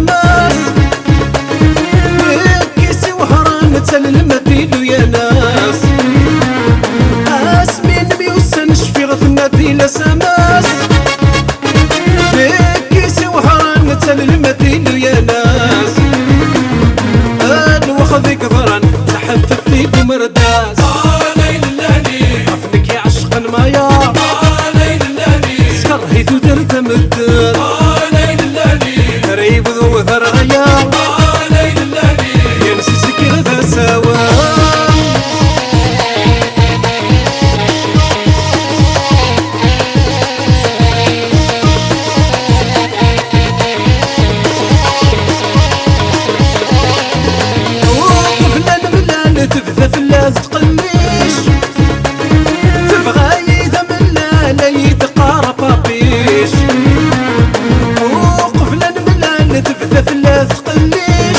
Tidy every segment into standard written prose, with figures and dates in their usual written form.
سماس كيسي وهران تل المدينة يا ناس اسمين بيوسن شفيغ المدينة سماس كيسي وهران تل المدينة يا ناس واخذ قبران تحفف لي بمرداس ليل اللهني عفنك يا عشق المايا ليل اللهني سكرهيت ودرت مدر ليل اللهني ريب ذو ذرعيا ليل اللهني ينسي سكر ذا سوا تبذى فلاس تقليش تبغى يذا من لا يتقارى بابيش وقفلا من تبذى فلاس تقليش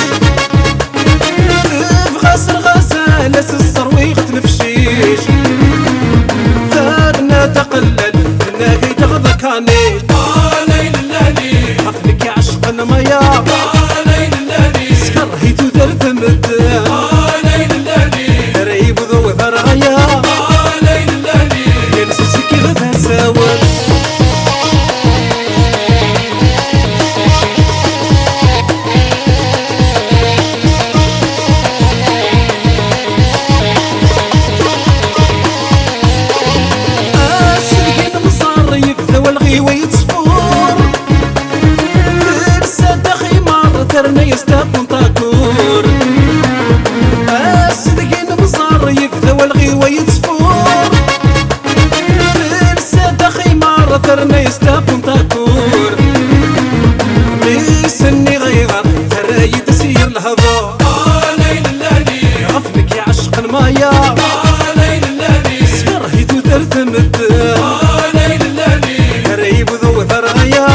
تبغى سرغاسة السرويغ تنفشيش ثارنا تقلل ثناقي تغضى كانيش ليل اللهني حفلك يا عشق المايا ليل اللهني سكرهيت ودرت مدان ليل اللهني ريب ذو ذرعيا ليل اللهني ينسى سكر ذا سوا السلقين مصاري بذوى الغيوة يتصفور ترسى دخي مار ترنا يستقون طاكور السلقين مصاري بذوى الغيوة يتصفور ترسى دخي مار ترنا يستقون طاكور ميسني غيغر ترى يتسير الهضور ليل اللهني غفلك يا عشق المايا ليل اللهني سكرهيت ودرت مدان ليل اللهني ريب ذو ذرعيا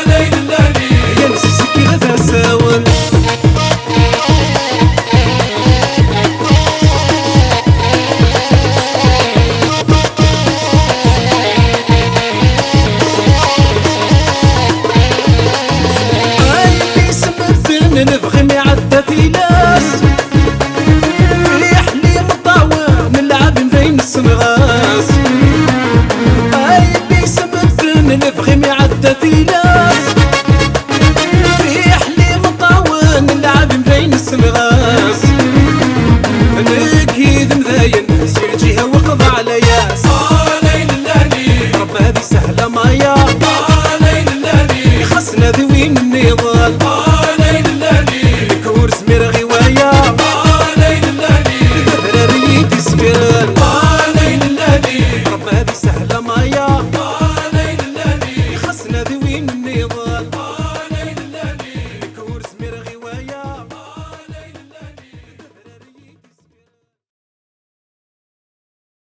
ليل اللهني ينسى سكر ذا ساون نبغي